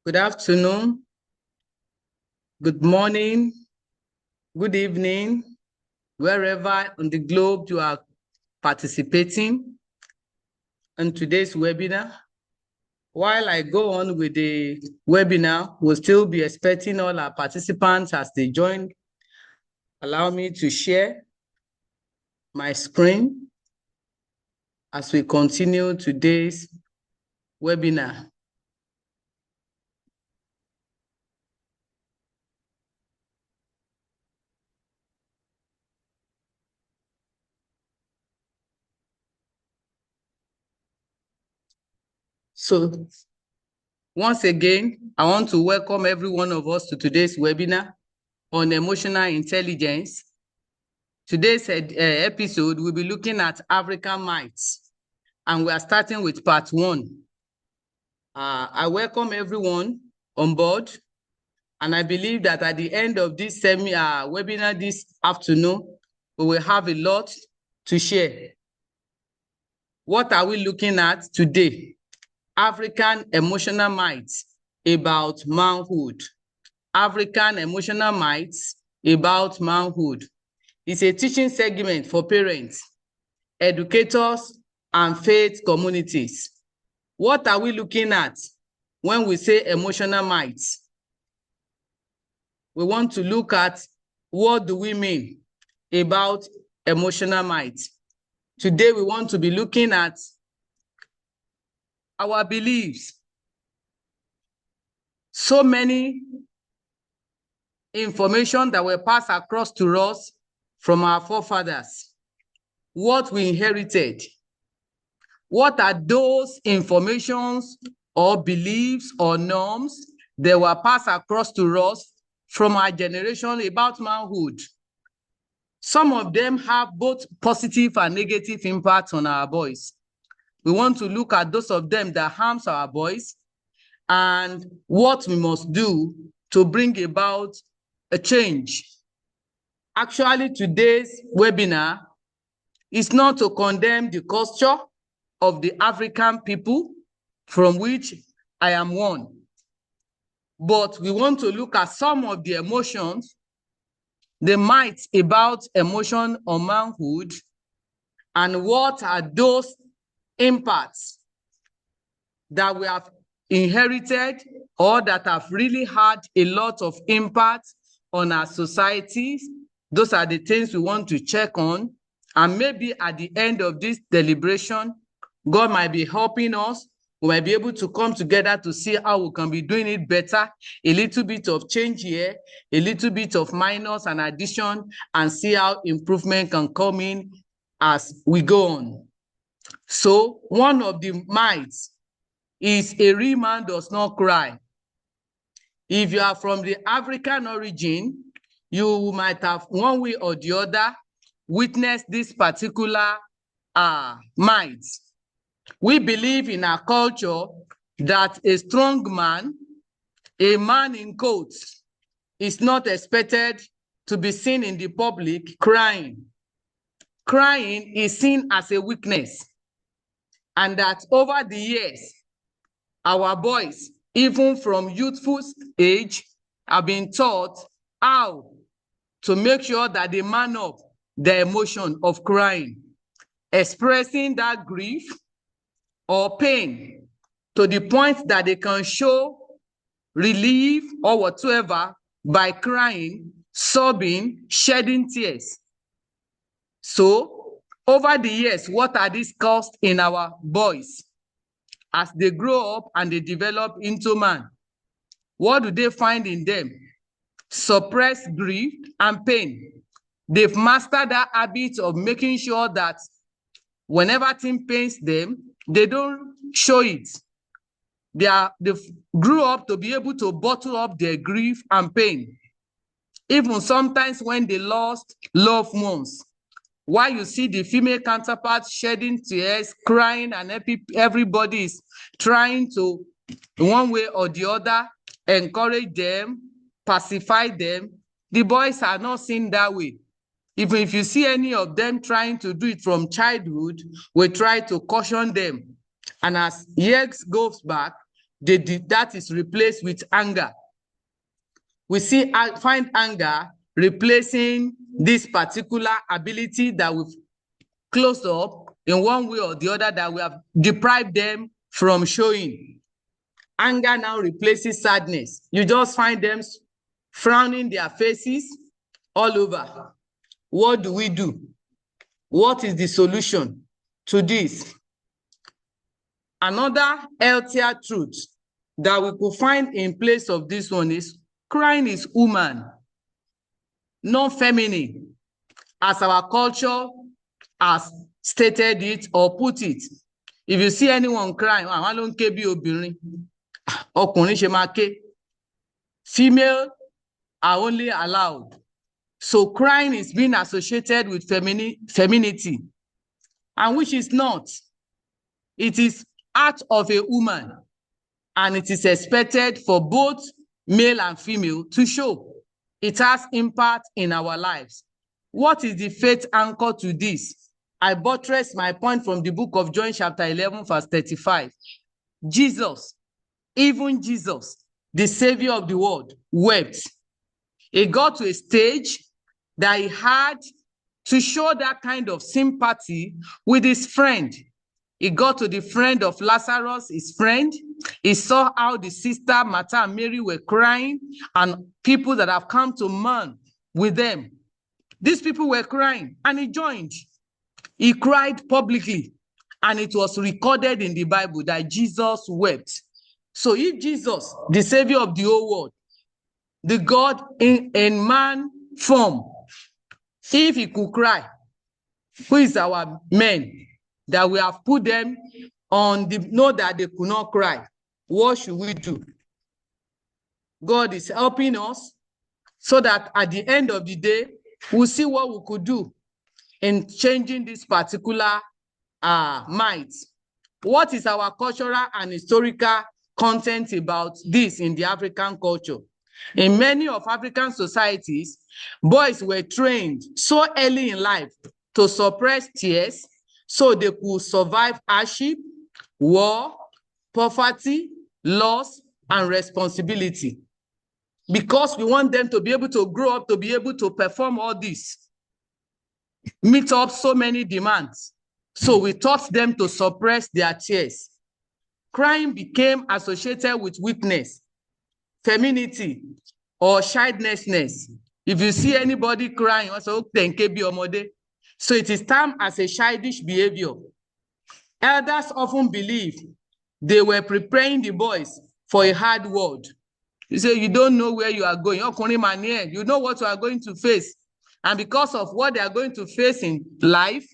Good afternoon, good morning, good evening, wherever on the globe you are participating in today's webinar. While I go on with the webinar, we'll still be expecting all our participants as they join. Allow me to share my screen as we continue today's webinar. So once again, I want to welcome every one of us to today's webinar on emotional intelligence. Today's episode, we'll be looking at African myths, and we are starting with part 1. I welcome everyone on board, and I believe that at the end of this webinar this afternoon, we will have a lot to share. What are we looking at today? African emotional myths about manhood. African emotional myths about manhood. It's a teaching segment for parents, educators, and faith communities. What are we looking at when we say emotional myths? We want to look at what do we mean about emotional myths. Today, we want to be looking at our beliefs. So many information that were passed across to us from our forefathers. What we inherited. What are those informations or beliefs or norms that were passed across to us from our generation about manhood? Some of them have both positive and negative impacts on our boys. We want to look at those of them that harms our boys and what we must do to bring about a change. Actually, today's webinar is not to condemn the culture of the African people from which I am one, but we want to look at some of the emotions, the myths about emotion or manhood, and what are those impacts that we have inherited or that have really had a lot of impact on our societies. Those are the things we want to check on. And maybe at the end of this deliberation, God might be helping us. We might be able to come together to see how we can be doing it better. A little bit of change here, a little bit of minus and addition, and see how improvement can come in as we go on. So one of the myths is a real man does not cry. If you are from the African origin, you might have one way or the other witnessed this particular myth. We believe in our culture that a strong man, a man in quotes, is not expected to be seen in the public crying. Crying is seen as a weakness, and that over the years, our boys, even from youthful age, have been taught how to make sure that they man up the emotion of crying, expressing that grief or pain to the point that they can show relief or whatsoever by crying, sobbing, shedding tears. So, over the years, what are these caused in our boys as they grow up and they develop into man? What do they find in them? Suppressed grief and pain. They've mastered that habit of making sure that whenever thing pains them, they don't show it. They grew up to be able to bottle up their grief and pain. Even sometimes when they lost loved ones, while you see the female counterparts shedding tears, crying, and everybody is trying to, one way or the other, encourage them, pacify them, the boys are not seen that way. Even if you see any of them trying to do it from childhood, we try to caution them. And as years goes back, that is replaced with anger. We find anger replacing this particular ability that we've closed up in one way or the other, that we have deprived them from showing. Anger now replaces sadness. You just find them frowning their faces all over. What do we do? What is the solution to this? Another healthier truth that we could find in place of this one is crying is human, not feminine, as our culture has stated it or put it. If you see anyone crying, àwọn ló ń ké bí obìnrin, ọkùnrin ṣe máa ké. Female are only allowed. So crying is being associated with femininity, and which is not. It is act of a woman, and it is expected for both male and female to show. It has impact in our lives. What is the faith anchor to this? I buttress my point from the book of John chapter 11 verse 35. Jesus, even Jesus, the Savior of the world, wept. He got to a stage that he had to show that kind of sympathy with his friend. He got to the friend of Lazarus, his friend. He saw how the sister Martha and Mary were crying, and people that have come to mourn with them. These people were crying, and he joined. He cried publicly, and it was recorded in the Bible that Jesus wept. So if Jesus, the Savior of the whole world, the God in man form, if he could cry, who is our men that we have put them on the note that they could not cry? What should we do? God is helping us so that at the end of the day, we'll see what we could do in changing this particular might. What is our cultural and historical content about this in the African culture? In many of African societies, boys were trained so early in life to suppress tears so they could survive hardship, war, poverty, loss, and responsibility. Because we want them to be able to grow up to be able to perform all this, meet up so many demands. So we taught them to suppress their tears. Crying became associated with weakness, femininity, or childlessness. If you see anybody crying, so it is termed as a childish behavior. Elders often believe they were preparing the boys for a hard world. You say, you don't know where you are going. You know what you are going to face. And because of what they are going to face in life,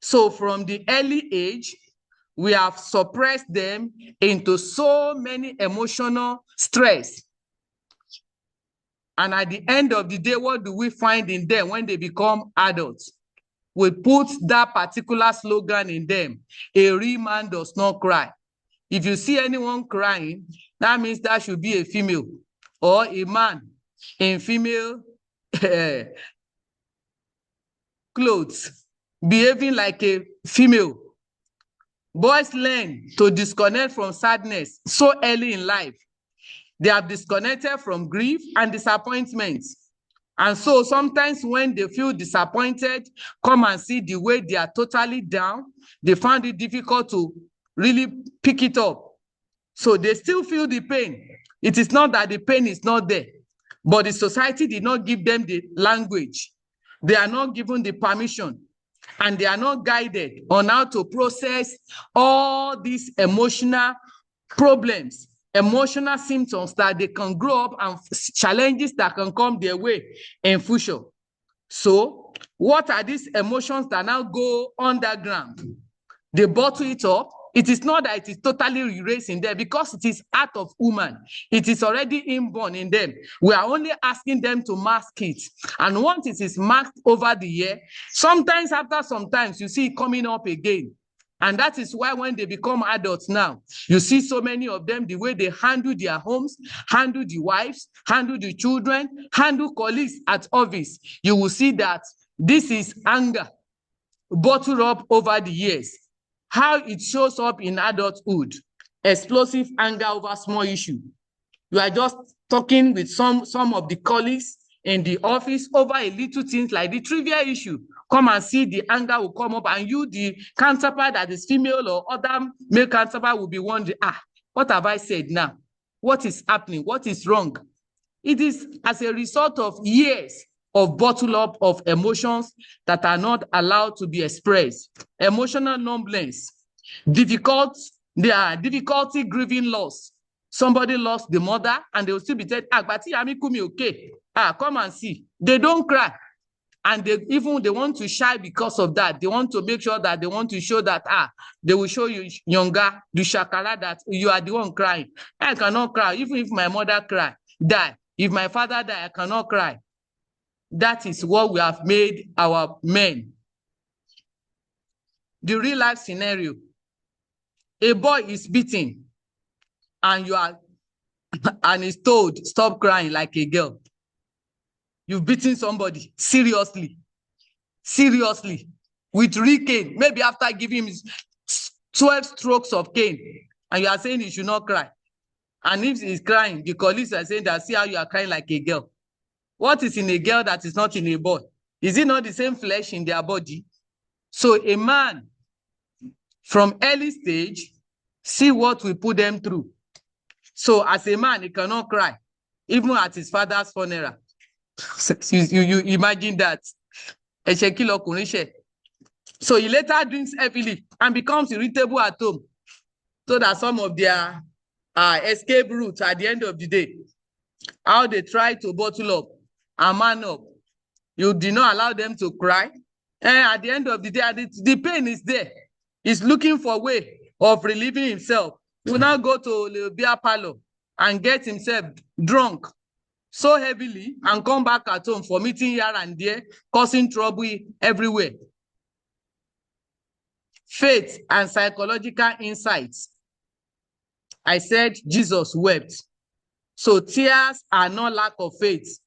so from the early age, we have suppressed them into so many emotional stress. And at the end of the day, what do we find in them when they become adults? We put that particular slogan in them: a real man does not cry. If you see anyone crying, that means that should be a female or a man in female clothes, behaving like a female. Boys learn to disconnect from sadness so early in life. They are disconnected from grief and disappointment. And so sometimes when they feel disappointed, come and see the way they are totally down, they find it difficult to really pick it up. So they still feel the pain. It is not that the pain is not there, but the society did not give them the language. They are not given the permission, and they are not guided on how to process all these emotional problems, emotional symptoms that they can grow up, and challenges that can come their way in future. So what are these emotions that now go underground? They bottle it up. It is not that it is totally erased in there, because it is out of woman. It is already inborn in them. We are only asking them to mask it. And once it is masked over the year, sometimes you see it coming up again. And that is why when they become adults now, you see so many of them, the way they handle their homes, handle the wives, handle the children, handle colleagues at office. You will see that this is anger bottled up over the years. How it shows up in adulthood. explosive anger over small issue. You are just talking with some of the colleagues in the office over a little things like the trivial issue. Come and see the anger will come up, and you, the counterpart that is female or other male counterpart, will be wondering, what have I said now? What is happening? What is wrong? It is as a result of years of bottle up of emotions that are not allowed to be expressed. Emotional numbness, difficulty grieving loss. Somebody lost the mother and they will still be saying, but okay. Come and see. They don't cry. And they want to shy because of that. They want to make sure that they want to show that, they will show you younger, the shakara, that you are the one crying. I cannot cry. Even if my mother die. If my father die, I cannot cry. That is what we have made our men. The real life scenario. A boy is beaten and is told, stop crying like a girl. You've beaten somebody seriously, with real cane, maybe after giving him 12 strokes of cane, and you are saying he should not cry. And if he's crying, the colleagues are saying that, see how you are crying like a girl. What is in a girl that is not in a boy? Is it not the same flesh in their body? So a man, from early stage, see what we put them through. So as a man, he cannot cry, even at his father's funeral. You imagine that. So he later drinks heavily and becomes irritable at home. So that some of their escape routes at the end of the day, how they try to bottle up and man up. You did not allow them to cry. And at the end of the day, the pain is there. He's looking for a way of relieving himself. He will now go to the beer parlor and get himself drunk so heavily and come back at home for meeting here and there, causing trouble everywhere. Faith and psychological insights. I said Jesus wept. So tears are not lack of faith.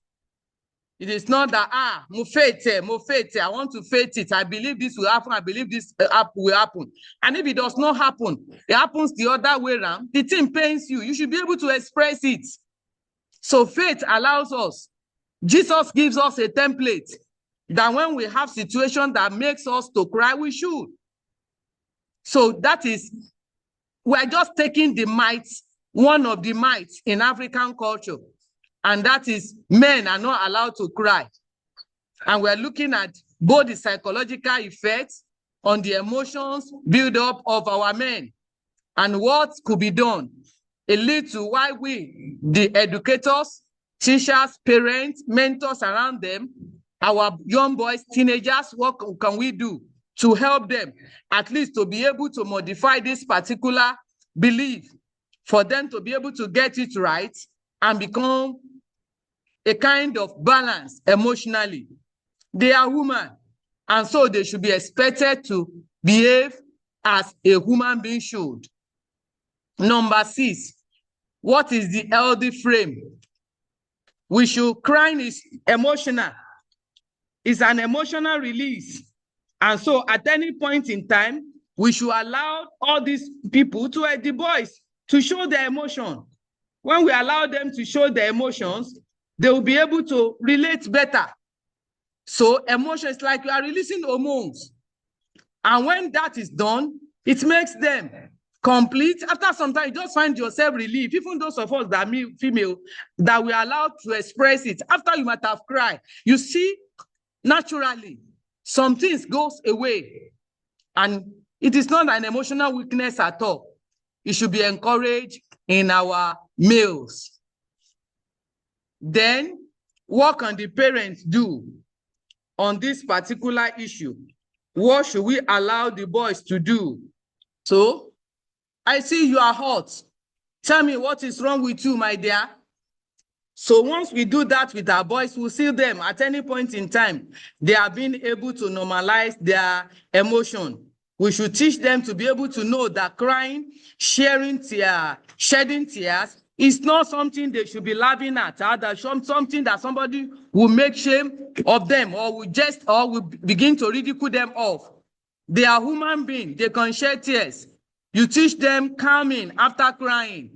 It is not that, I want to faith it. I believe this will happen. I believe this will happen. And if it does not happen, it happens the other way around. The thing pains you. You should be able to express it. So faith allows us. Jesus gives us a template that when we have situation that makes us to cry, we should. So that is, we are just taking the might, one of the mights in African culture, and that is men are not allowed to cry. And we're looking at both the psychological effects on the emotions build-up of our men and what could be done. It leads to why we, the educators, teachers, parents, mentors around them, our young boys, teenagers, what can we do to help them, at least to be able to modify this particular belief, for them to be able to get it right and become a kind of balance emotionally. They are human, and so they should be expected to behave as a human being should. Number 6, what is the healthy frame? We should cry is emotional. It's an emotional release. And so at any point in time, we should allow all these people, the boys, to show their emotion. When we allow them to show their emotions, they will be able to relate better. So emotion is like you are releasing hormones. And when that is done, it makes them complete. After some time, you just find yourself relieved. Even those of us that are female, that we are allowed to express it. After you might have cried, you see, naturally, some things goes away. And it is not an emotional weakness at all. It should be encouraged in our males. Then, what can the parents do on this particular issue? What should we allow the boys to do? So, I see you are hot. Tell me what is wrong with you, my dear. So once we do that with our boys, we'll see them at any point in time. They are being able to normalize their emotion. We should teach them to be able to know that crying, shedding tears is not something they should be laughing at, that something that somebody will make shame of them or will begin to ridicule them off. They are human beings. They can shed tears. You teach them calming after crying.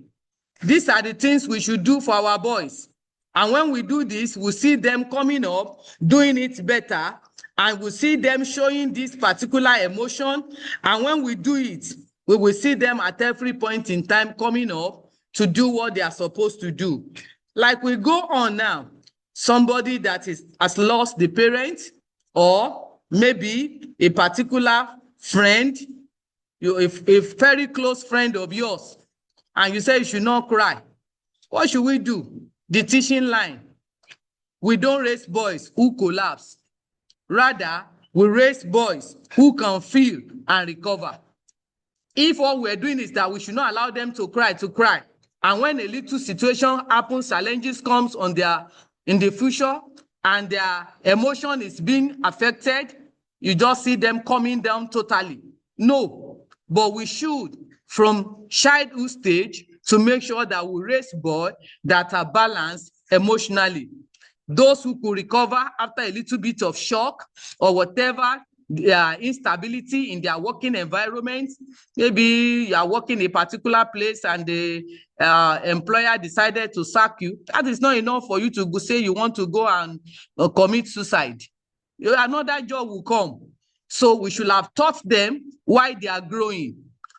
These are the things we should do for our boys. And when we do this, we see them coming up, doing it better, and we see them showing this particular emotion. And when we do it, we will see them at every point in time coming up to do what they are supposed to do. Like we go on now, somebody that has lost the parent, or maybe a particular friend, a very close friend of yours, and you say you should not cry. What should we do? The teaching line. We don't raise boys who collapse. Rather, we raise boys who can feel and recover. If what we're doing is that we should not allow them to cry. And when a little situation happens, challenges comes in the future, and their emotion is being affected, you just see them coming down totally. No, but we should, from childhood stage, to make sure that we raise boys that are balanced emotionally. Those who could recover after a little bit of shock or whatever, instability in their working environment. Maybe you are working in a particular place and the employer decided to sack you. That is not enough for you to go say you want to go and commit suicide. Another job will come. So we should have taught them why they are growing,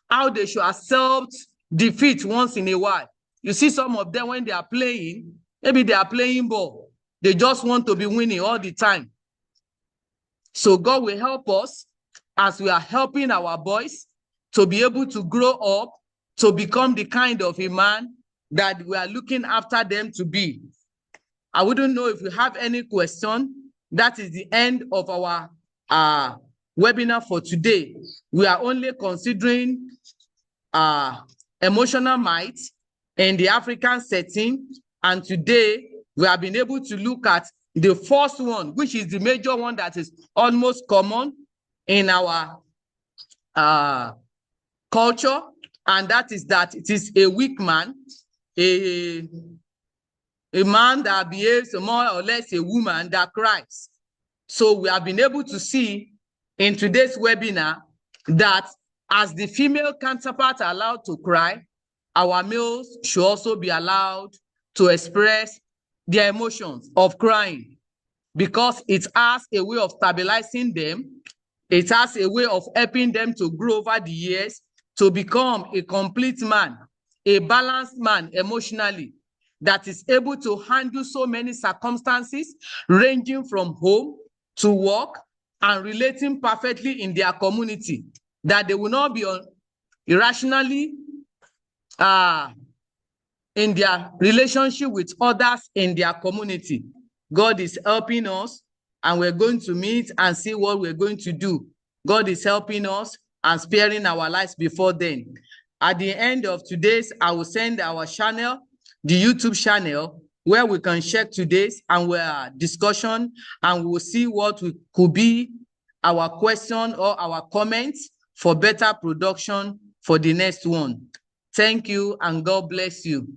how they should accept defeat once in a while. You see some of them when they are playing, maybe they are playing ball. They just want to be winning all the time. So God will help us as we are helping our boys to be able to grow up, to become the kind of a man that we are looking after them to be. I wouldn't know if you have any question. That is the end of our webinar for today. We are only considering emotional might in the African setting, and today we have been able to look at the first one, which is the major one that is almost common in our culture, and that is that it is a weak man, a man that behaves more or less a woman that cries. So we have been able to see in today's webinar that as the female counterparts are allowed to cry, our males should also be allowed to express their emotions of crying, because it has a way of stabilizing them. It has a way of helping them to grow over the years to become a complete man, a balanced man emotionally, that is able to handle so many circumstances ranging from home to work and relating perfectly in their community, that they will not be irrationally in their relationship with others in their community. God is helping us, and we're going to meet and see what we're going to do. God is helping us and sparing our lives before then. At the end of today's, I will send our channel, the YouTube channel, where we can check today's and our discussion, and we'll see what could be our question or our comments for better production for the next one. Thank you, and God bless you.